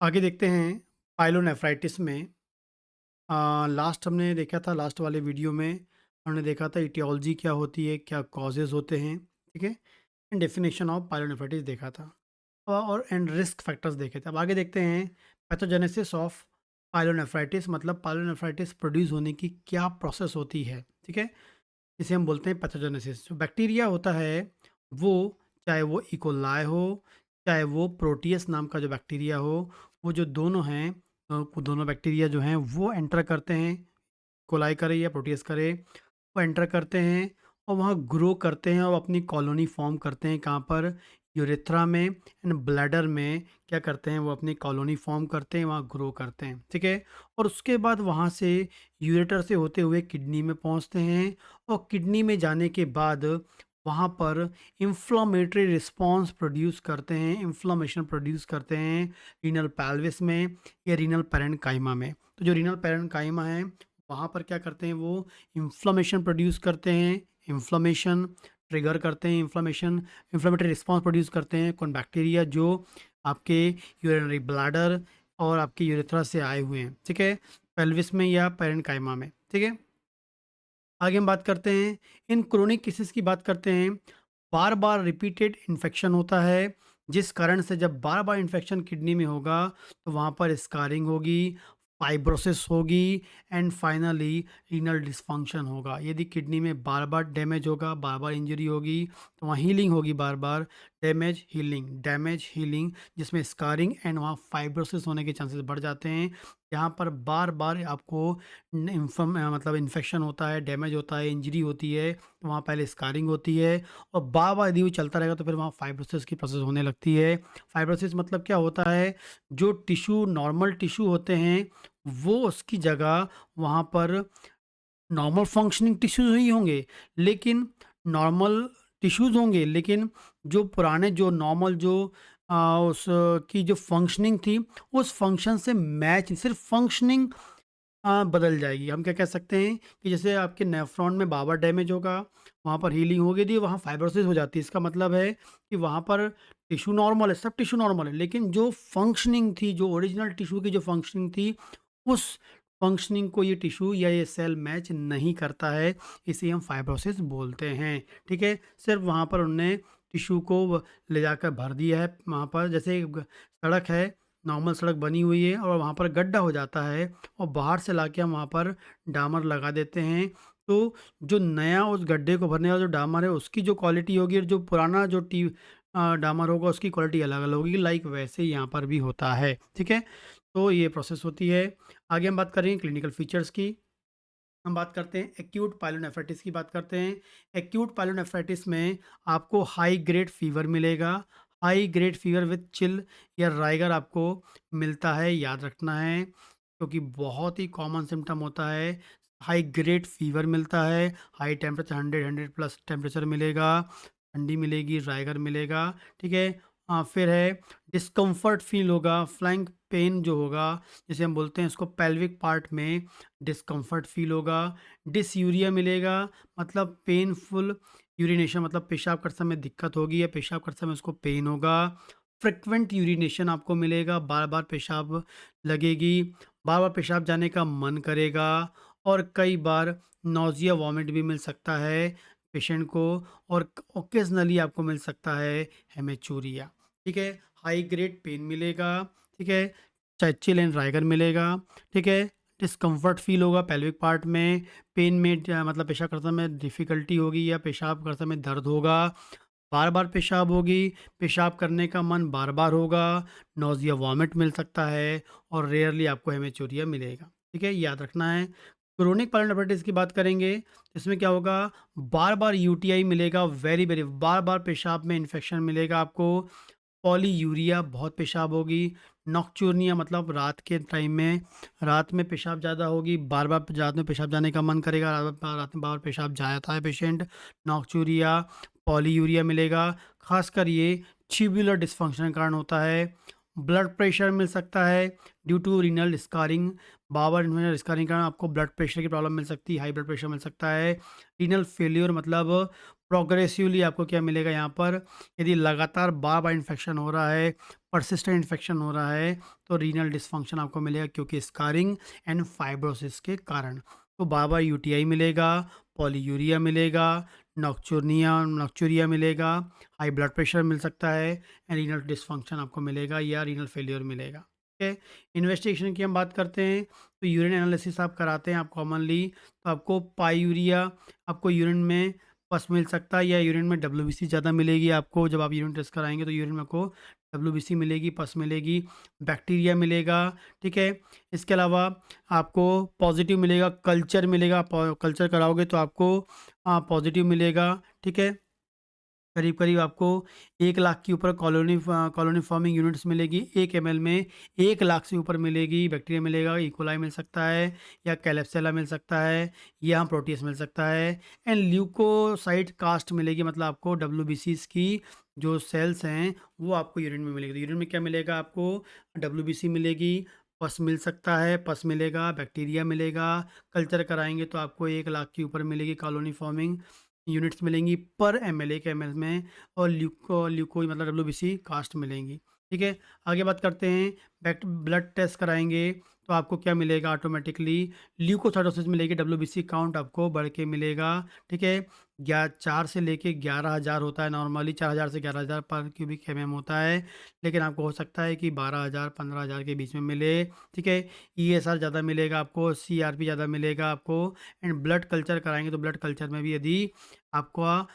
आगे देखते हैं पाइलोनेफ्राइटिस में। लास्ट हमने देखा था, लास्ट वाले वीडियो में हमने देखा था इटियोलॉजी क्या होती है, क्या कॉजेज़ होते हैं, ठीक है? एंड डेफिनेशन ऑफ पाइलोनेफ्राइटिस देखा था। और एंड रिस्क फैक्टर्स देखे थे। अब आगे देखते हैं पैथोजेनेसिस ऑफ पाइलोनेफ्राइटिस, मतलब पाइलोनेफ्राइटिस प्रोड्यूस होने की क्या प्रोसेस होती है, ठीक है? इसे हम बोलते हैं पैथोजेनेसिस। जो बैक्टीरिया होता है वो, चाहे वो इकोलाई हो, चाहे वो प्रोटियस नाम का जो बैक्टीरिया हो, वो जो दोनों हैं, वो दोनों बैक्टीरिया जो हैं वो एंटर करते हैं, कोलाई करे या प्रोटियस करे, वो एंटर करते हैं और वहाँ ग्रो करते हैं और अपनी कॉलोनी फॉर्म करते हैं। कहाँ पर? यूरेथ्रा में एंड ब्लैडर में क्या करते हैं, वो अपनी कॉलोनी फॉर्म करते हैं, वहाँ ग्रो करते हैं, ठीक है? और उसके बाद वहाँ से यूरेटर से होते हुए किडनी में पहुँचते हैं और किडनी में जाने के बाद वहाँ पर इन्फ्लामेटरी रिस्पॉन्स प्रोड्यूस करते हैं, इन्फ्लामेशन प्रोड्यूस करते हैं रीनल पेल्विस में या रीनल पैरेन्काइमा में। तो जो रीनल पैरेन्काइमा है वहाँ पर क्या करते हैं, वो इन्फ्लेमेशन प्रोड्यूस करते हैं, इन्फ्लेमेशन ट्रिगर करते हैं, इन्फ्लेमेटरी रिस्पॉन्स प्रोड्यूस करते हैं। कौन? बैक्टीरिया जो आपके यूरिनरी ब्लैडर और आपके यूरेथ्रा से आए हुए हैं, ठीक है? पेल्विस में या पैरेन्काइमा में, ठीक है? आगे हम बात करते हैं, इन क्रोनिक केसेस की बात करते हैं। बार बार रिपीटेड इन्फेक्शन होता है, जिस कारण से जब बार बार इन्फेक्शन किडनी में होगा तो वहाँ पर स्कारिंग होगी, फाइब्रोसिस होगी एंड फाइनली रीनल डिसफंक्शन होगा। यदि किडनी में बार बार डैमेज होगा, बार बार इंजरी होगी, तो वहाँ हीलिंग होगी, बार बार डैमेज हीलिंग, जिसमें स्कारिंग एंड वहाँ फाइब्रोसिस होने के चांसेस बढ़ जाते हैं। यहाँ पर बार बार आपको मतलब इन्फेक्शन होता है, डैमेज होता है, इंजरी होती है, तो वहाँ पहले स्कारिंग होती है और बार-बार यदि वो चलता रहेगा तो फिर वहाँ फाइब्रोसिस की प्रोसेस होने लगती है। फाइब्रोसिस मतलब क्या होता है, जो टिश्यू नॉर्मल टिश्यू होते हैं, वो उसकी जगह वहाँ पर नॉर्मल फंक्शनिंग टिश्यूज़ ही होंगे, लेकिन नॉर्मल टिश्यूज़ होंगे, लेकिन जो पुराने जो नॉर्मल जो उसकी जो फंक्शनिंग थी, उस फंक्शन से मैच सिर्फ़ फंक्शनिंग बदल जाएगी। हम क्या कह सकते हैं कि जैसे आपके नेफ्रॉन में बार-बार डैमेज होगा, वहाँ पर हीलिंग होगी, यदि वहाँ फाइब्रोसिस हो जाती है, इसका मतलब है कि वहाँ पर टिश्यू नॉर्मल है, सब टिश्यू नॉर्मल है, लेकिन जो फंक्शनिंग थी, जो ओरिजिनल टिश्यू की जो फंक्शनिंग थी, उस फंक्शनिंग को ये टिश्यू या ये सेल मैच नहीं करता है, इसे हम फाइब्रोसिस बोलते हैं, ठीक है? सिर्फ़ वहाँ पर उन्होंने टिश्यू को ले जाकर भर दिया है, वहाँ पर जैसे सड़क है, नॉर्मल सड़क बनी हुई है और वहाँ पर गड्ढा हो जाता है और बाहर से लाके हम वहाँ पर डामर लगा देते हैं। तो जो नया उस गड्ढे को भरने वाला जो डामर है उसकी जो क्वालिटी होगी और जो पुराना जो डामर होगा उसकी क्वालिटी अलग-अलग होगी, लाइक वैसे ही यहाँ पर भी होता है, ठीक है? तो ये प्रोसेस होती है। आगे हम बात करेंगे क्लिनिकल फीचर्स की। हम बात करते हैं एक्यूट पाइलोनेफ्राइटिस की बात करते हैं। एक्यूट पाइलोनेफ्राइटिस में आपको हाई ग्रेड फीवर मिलेगा। High grade fever with chill या राइगर आपको मिलता है, याद रखना है, क्योंकि बहुत ही कॉमन सिम्पटम होता है। हाई ग्रेड फीवर मिलता है, हाई टेम्परेचर 100 प्लस टेम्परेचर मिलेगा, ठंडी मिलेगी, राइगर मिलेगा, ठीक है? फिर है डिस्कम्फर्ट फील होगा, फ्लैंक पेन जो होगा, जिसे हम बोलते हैं इसको पेल्विक पार्ट में डिस्कम्फर्ट फील होगा। डिसयूरिया मिलेगा, मतलब पेनफुल यूरिनेशन, मतलब पेशाब करते समय दिक्कत होगी या पेशाब करते समय उसको पेन होगा। फ्रिक्वेंट यूरिनेशन आपको मिलेगा, बार-बार पेशाब लगेगी, बार-बार पेशाब जाने का मन करेगा और कई बार नौज़िया, वॉमिट भी मिल सकता है पेशेंट को और ओकेज़नली आपको मिल सकता है हेमेचूरिया, ठीक है? हाई ग्रेड पेन मिलेगा, ठीक है? चर्चिल एंड राइगर मिलेगा, ठीक है? डिस्कम्फर्ट फ़ील होगा पेल्विक पार्ट में, पेन में मतलब पेशाब करते समय डिफ़िकल्टी होगी या पेशाब करते समय दर्द होगा, बार-बार पेशाब होगी, पेशाब करने का मन बार-बार होगा, नौज़िया वॉमिट मिल सकता है और रेयरली आपको हेमेचूरिया मिलेगा, ठीक है? याद रखना है। क्रोनिक पाइलोनेफ्राइटिस की बात करेंगे, तो इसमें क्या होगा, बार-बार यूटीआई मिलेगा, वेरी बार-बार पेशाब में इन्फेक्शन मिलेगा आपको, पॉलीयूरिया, बहुत पेशाब होगी, नॉकटर्निया मतलब रात के टाइम में, रात में पेशाब ज़्यादा होगी, बार-बार रात में पेशाब जाने का मन करेगा, रात में बार-बार पेशाब जाता है पेशेंट, नॉकटर्निया, पॉलीयूरिया मिलेगा, खासकर ये ट्यूबुलर डिस्फंक्शन के कारण होता है। ब्लड प्रेशर मिल सकता है ड्यू टू रीनल स्कारिंग, बार-बार रीनल स्कारिंग के कारण आपको ब्लड प्रेशर की प्रॉब्लम मिल सकती है, हाई ब्लड प्रेशर मिल सकता है। रीनल फेल्योर मतलब प्रोग्रेसिवली आपको क्या मिलेगा यहाँ पर, यदि लगातार बार-बार इन्फेक्शन हो रहा है, पर्सिस्टेंट इन्फेक्शन हो रहा है, तो रीनल डिसफंक्शन आपको मिलेगा क्योंकि स्कारिंग एंड फाइब्रोसिस के कारण। तो बार-बार यूटीआई मिलेगा, पॉलीयूरिया मिलेगा, नॉक्चूरिया मिलेगा, हाई ब्लड प्रेशर मिल सकता है एंड रीनल डिसफंक्शन आपको मिलेगा या रीनल फेल्योर मिलेगा। ठीक है? इन्वेस्टिगेशन की हम बात करते हैं, तो यूरिन एनालिसिस आप कराते हैं आप कॉमनली, तो आपको पाइयूरिया, आपको यूरिन में पस मिल सकता है या यूरिन में डब्ल्यूबीसी ज़्यादा मिलेगी आपको, जब आप यूरिन टेस्ट कराएँगे तो यूरिन में आपको डब्ल्यूबीसी मिलेगी, पस मिलेगी, बैक्टीरिया मिलेगा, ठीक है? इसके अलावा आपको पॉज़िटिव मिलेगा, कल्चर मिलेगा, कल्चर कराओगे तो आपको पॉज़िटिव मिलेगा, ठीक है? करीब-करीब आपको 1 लाख के ऊपर कॉलोनी फॉर्मिंग यूनिट्स मिलेगी, 1 एमएल में 1 लाख से ऊपर मिलेगी, बैक्टीरिया मिलेगा, ई कोलाई मिल सकता है या कैलेप्सिला मिल सकता है या प्रोटियस मिल सकता है एंड ल्यूकोसाइट कास्ट मिलेगी, मतलब आपको डब्ल्यूबीसीज़ की जो सेल्स हैं, वो आपको यूरिन में मिलेगी। तो यूरिन में क्या मिलेगा आपको, डब्ल्यूबीसी मिलेगी, पस मिल सकता है, पस मिलेगा, बैक्टीरिया मिलेगा, कल्चर कराएँगे तो आपको 1 लाख के ऊपर मिलेगी कॉलोनी फॉर्मिंग यूनिट्स मिलेंगी पर एमएल, 1 एमएल में, और ल्यूको मतलब डब्ल्यूबीसी कास्ट मिलेंगी। ठीक है? आगे बात करते हैं, ब्लड टेस्ट कराएँगे तो आपको क्या मिलेगा ऑटोमेटिकली, ल्यूकोसाइटोसिस मिलेगी, डब्ल्यूबीसी काउंट आपको बढ़ के मिलेगा। ठीक है? 4 से लेके 11,000 होता है नॉर्मली, 4,000 से 11,000 पर क्यूबिक एमएम होता है, लेकिन आपको हो सकता है कि 12,000 15,000 के बीच में मिले। ठीक है? ईएसआर ज़्यादा मिलेगा आपको, सीआरपी ज़्यादा मिलेगा आपको एंड ब्लड कल्चर कराएँगे तो ब्लड कल्चर में भी यदि आपका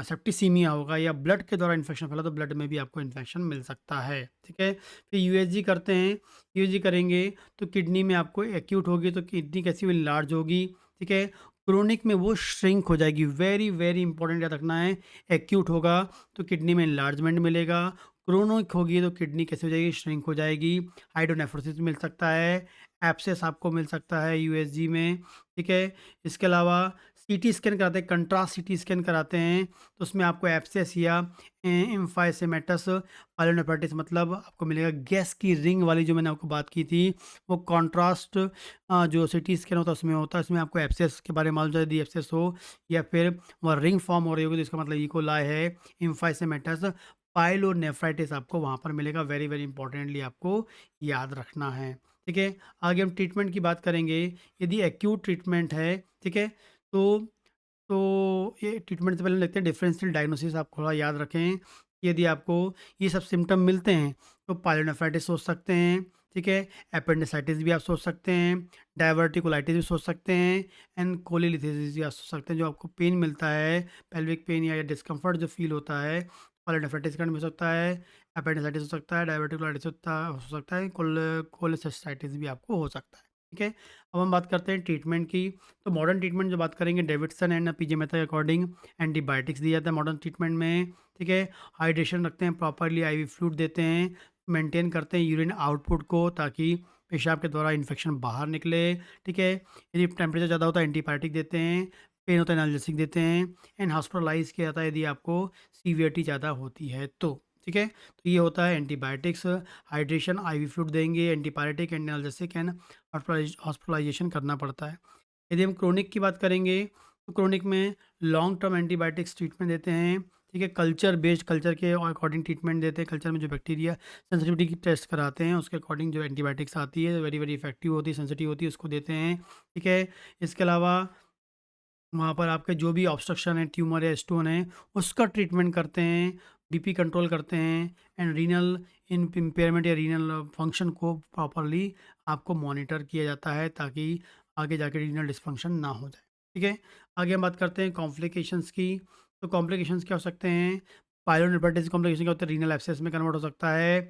सेप्टिसीमिया होगा या ब्लड के द्वारा इन्फेक्शन फैला तो ब्लड में भी आपको इन्फेक्शन मिल सकता है। ठीक है? फिर यूएसजी करते हैं, यूएसजी करेंगे तो किडनी में आपको एक्यूट होगी तो किडनी कैसी हुई, लार्ज होगी। ठीक है? क्रोनिक में वो श्रिंक हो जाएगी, वेरी वेरी इंपॉर्टेंट याद रखना है। एक्यूट होगा तो किडनी में एनलार्जमेंट मिलेगा, क्रोनिक होगी तो किडनी कैसे हो जाएगी, श्रिंक हो जाएगी, हाइड्रोनेफ्रोसिस मिल सकता है, एब्सेस आपको मिल सकता है यूएसजी में। ठीक है? इसके अलावा सीटी स्कैन कराते हैं, कंट्रास्ट सीटी स्कैन कराते हैं, तो उसमें आपको एब्सेस या एम्फाइसेमेटस पाइलोनेफ्राइटिस मतलब आपको मिलेगा गैस की रिंग वाली जो मैंने आपको बात की थी, वो कॉन्ट्रास्ट जो सीटी स्कैन होता है उसमें होता है। इसमें आपको एब्सेस के बारे में मालूम चले, यदि एब्सेस हो या फिर वह रिंग फॉर्म हो रही होगी तो इसका मतलब ई कोलाई है, एम्फाइसेमेटस पाइलोनेफ्राइटिस आपको वहाँ पर मिलेगा। वेरी वेरी इंपॉर्टेंटली आपको याद रखना है। ठीक है? आगे हम ट्रीटमेंट की बात करेंगे। यदि एक्यूट ट्रीटमेंट है, ठीक है? तो ये ट्रीटमेंट से पहले देखते हैं डिफरेंशियल डायग्नोसिस, आप थोड़ा याद रखें। यदि आपको ये सब सिम्पटम मिलते हैं तो पायलोनेफ्राइटिस सोच सकते हैं, ठीक है? एपेंडिसाइटिस भी आप सोच सकते हैं, डायवर्टिकुलाइटिस भी सोच सकते हैं एंड कोलीलिथिस भी आप सोच सकते हैं। जो आपको पेन मिलता है, पेल्विक पेन या डिस्कम्फर्ट जो फील होता है, पायलोनेफ्राइटिस के कारण भी हो सकता है, एपेंडिसाइटिस हो सकता है, डायवर्टिकुलाइटिस हो सकता है, कोलेसिस्टाइटिस भी आपको हो सकता है। ठीक है? अब हम बात करते हैं ट्रीटमेंट की। तो मॉडर्न ट्रीटमेंट जो बात करेंगे, डेविडसन एंड पीजे मेथा के अकॉर्डिंग एंटीबायोटिक्स दिया जाता है मॉडर्न ट्रीटमेंट में। ठीक है? हाइड्रेशन रखते हैं, प्रॉपरली आईवी फ्लूइड देते हैं, मेंटेन करते हैं यूरिन आउटपुट को ताकि पेशाब के द्वारा इन्फेक्शन बाहर निकले। ठीक है? यदि टेम्परेचर ज़्यादा होता है एंटीबायोटिक देते हैं, पेन होता है एनाल्जेसिक देते हैं एंड हॉस्पिटलाइज किया जाता है यदि आपको सीवियरिटी ज़्यादा होती है तो। ठीक है? तो ये होता है एंटीबायोटिक्स, हाइड्रेशन, आईवी फ्लूइड देंगे, antipyretic and analgesic and hospitalization करना पड़ता है। यदि हम क्रोनिक की बात करेंगे तो क्रोनिक में लॉन्ग टर्म एंटीबायोटिक्स ट्रीटमेंट देते हैं। ठीक है? कल्चर बेस्ड, कल्चर के अकॉर्डिंग ट्रीटमेंट देते हैं। कल्चर में जो बैक्टीरिया सेंसिटिविटी की टेस्ट कराते हैं उसके अकॉर्डिंग जो एंटीबायोटिक्स आती है वेरी वेरी इफेक्टिव होती है, सेंसिटिव होती है, उसको देते हैं। ठीक है? इसके अलावा वहाँ पर आपके जो भी ऑब्स्ट्रक्शन है, ट्यूमर या स्टोन है, उसका ट्रीटमेंट करते हैं, बीपी कंट्रोल करते हैं एंड रीनल इम्पेयरमेंट या रीनल फंक्शन को प्रॉपरली आपको मॉनिटर किया जाता है ताकि आगे जाके रीनल डिसफंक्शन ना हो जाए। ठीक है? आगे हम बात करते हैं कॉम्प्लिकेशंस की। तो कॉम्प्लिकेशंस क्या हो सकते हैं? पायलोनेफ्राइटिस कॉम्प्लिकेशन क्या होता है? रीनल एब्सेस में कन्वर्ट हो सकता है,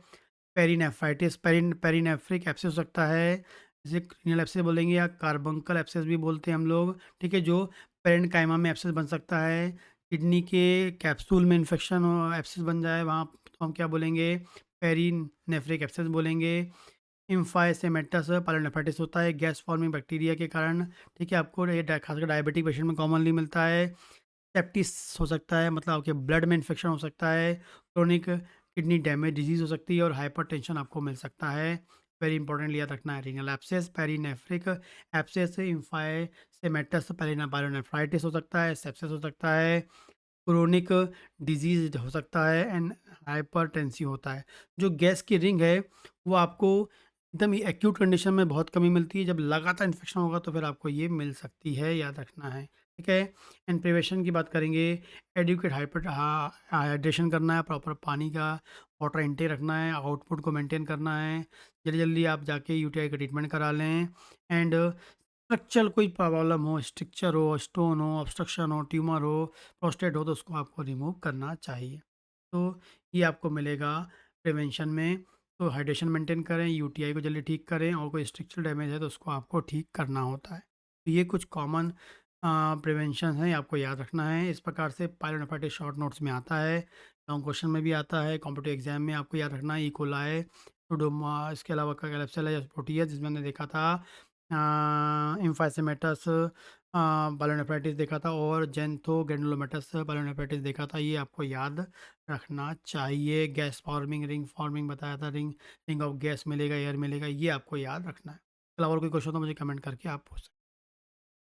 पेरिनेफ्राइटिस पेरिनेफ्रिक एब्सेस हो सकता है, जिसे रीनल एब्सेस बोलेंगे या कार्बंकल एब्सेस भी बोलते हैं हम लोग। ठीक है? जो पेरेन्काइमा में एब्सेस बन सकता है, किडनी के कैप्सूल में इन्फेक्शन हो, एब्सेस बन जाए वहाँ तो हम क्या बोलेंगे? पेरिनेफ्रिक एब्सेस बोलेंगे। इम्फाइसेमेटस पायलोनेफ्राइटिस होता है गैस फॉर्मिंग बैक्टीरिया के कारण। ठीक है? आपको ये खासकर डायबिटिक पेशेंट में कॉमनली मिलता है। सेप्टिस हो सकता है, मतलब आपके ब्लड में इन्फेक्शन हो सकता है, क्रोनिक किडनी डैमेज डिजीज़ हो सकती है और हाइपरटेंशन आपको मिल सकता है। वेरी इंपॉर्टेंट याद रखना है, रीनल एब्सेस, पेरिनेफ्रिक एब्सेस, इम्फाइसेमेटस पायलोनेफ्राइटिस हो सकता है, सेप्सिस हो सकता है, क्रोनिक डिजीज़ हो सकता है एंड हाइपरटेंसी होता है। जो गैस की रिंग है, वो आपको एकदम ही एक्यूट कंडीशन में बहुत कमी मिलती है, जब लगातार इन्फेक्शन होगा तो फिर आपको ये मिल सकती है, याद रखना है, ठीक है? एंड प्रिवेंशन की बात करेंगे, एडुकेट हाइड्रेशन करना है, प्रॉपर पानी का वाटर इनटेक रखना है, आउटपुट को मेंटेन करना है, जल्दी-जल्दी आप जाके यूटीआई का ट्रीटमेंट करा लें एंड स्ट्रक्चरल कोई प्रॉब्लम हो, स्ट्रक्चर हो, स्टोन हो, ऑब्स्ट्रक्शन हो, ट्यूमर हो, प्रोस्टेट हो तो उसको आपको रिमूव करना चाहिए। तो ये आपको मिलेगा प्रिवेंशन में। तो हाइड्रेशन मेंटेन करें, यूटीआई को जल्दी ठीक करें और कोई स्ट्रक्चरल डैमेज है तो उसको आपको ठीक करना होता है। तो ये कुछ कॉमन प्रिवेंशन हैं, आपको याद रखना है। इस प्रकार से पायलोनेफ्राइटिस शॉर्ट नोट्स में आता है, लॉन्ग क्वेश्चन में भी आता है, कॉम्पिटिटिव एग्जाम में आपको याद रखना है। ई कोलाई, सुडोमोनास, इसके अलावा क्लेब्सिella प्रोटिया जिसमें हमने देखा था एम्फाइसेमेटस पायलोनेफ्राइटिस देखा था और जेंथोग्रेनुलोमेटस पायलोनेफ्राइटिस देखा था। ये आपको याद रखना चाहिए। गैस फॉर्मिंग, रिंग फॉर्मिंग बताया था, रिंग रिंग ऑफ गैस मिलेगा, एयर मिलेगा, ये आपको याद रखना है। इसके अलावा और कोई क्वेश्चन तो मुझे कमेंट करके आप पूछ सकते हैं।